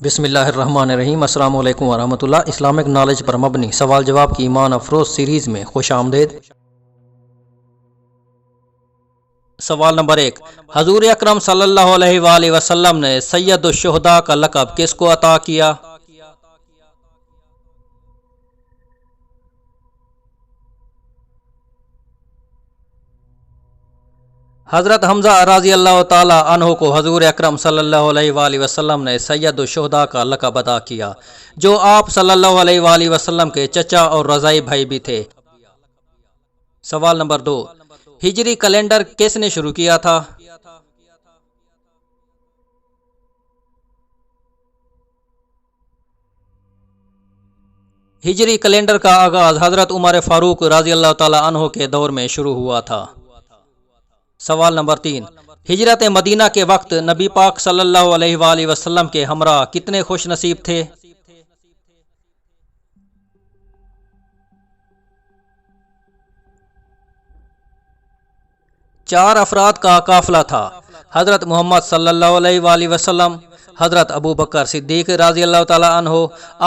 بسم اللہ الرحمن الرحیم۔ السلام علیکم ورحمۃ اللہ۔ اسلامک نالج پر مبنی سوال جواب کی ایمان افروز سیریز میں خوش آمدید۔ سوال نمبر 1، حضور اکرم صلی اللہ علیہ وآلہ وسلم نے سید الشہداء کا لقب کس کو عطا کیا؟ حضرت حمزہ رضی اللہ تعالی عنہ کو حضور اکرم صلی اللہ علیہ وآلہ وسلم نے سید الشہداء کا لقب عطا کیا، جو آپ صلی اللہ علیہ وآلہ وسلم کے چچا اور رضاعی بھائی بھی تھے۔ سوال نمبر 2، ہجری کیلنڈر کس نے شروع کیا تھا؟ ہجری کیلنڈر کا آغاز حضرت عمر فاروق رضی اللہ تعالی عنہ کے دور میں شروع ہوا تھا۔ سوال نمبر 3، ہجرت مدینہ کے وقت نبی پاک صلی اللہ علیہ وآلہ وسلم کے ہمراہ کتنے خوش نصیب تھے؟ چار افراد کا قافلہ تھا۔ حضرت محمد صلی اللہ علیہ وآلہ وسلم، حضرت ابو بکر صدیق رضی اللہ تعالی عنہ،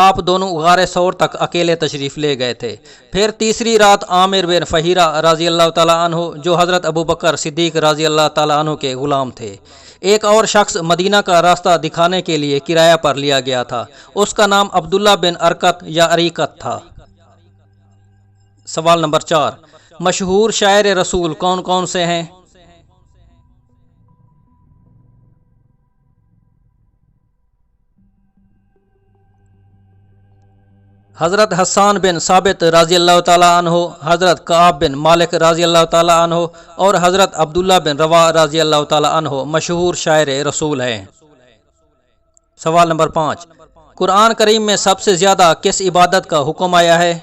آپ دونوں غار ثور تک اکیلے تشریف لے گئے تھے۔ پھر تیسری رات عامر بن فہیرہ رضی اللہ تعالی عنہ، جو حضرت ابو بکر صدیق رضی اللہ تعالی عنہ کے غلام تھے۔ ایک اور شخص مدینہ کا راستہ دکھانے کے لیے کرایہ پر لیا گیا تھا، اس کا نام عبداللہ بن ارکت یا اریکت تھا۔ سوال نمبر 4، مشہور شاعر رسول کون کون سے ہیں؟ حضرت حسان بن ثابت رضی اللہ تعالی عنہ، حضرت کعب بن مالک رضی اللہ تعالی عنہ اور حضرت عبداللہ بن رواح رضی اللہ تعالی عنہ مشہور شاعر رسول ہیں۔ سوال نمبر 5، قرآن کریم میں سب سے زیادہ کس عبادت کا حکم آیا ہے؟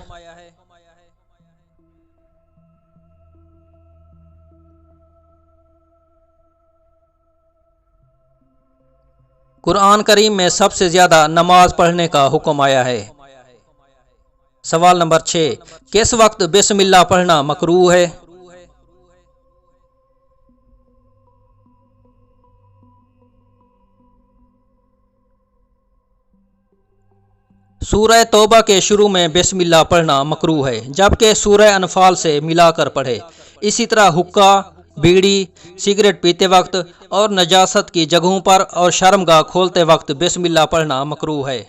قرآن کریم میں سب سے زیادہ نماز پڑھنے کا حکم آیا ہے۔ سوال نمبر 6، کس وقت بسم اللہ پڑھنا مکروہ ہے؟ سورہ توبہ کے شروع میں بسم اللہ پڑھنا مکروہ ہے، جبکہ سورہ انفال سے ملا کر پڑھے۔ اسی طرح حقہ، بیڑی، سگریٹ پیتے وقت اور نجاست کی جگہوں پر اور شرمگاہ کھولتے وقت بسم اللہ پڑھنا مکروہ ہے۔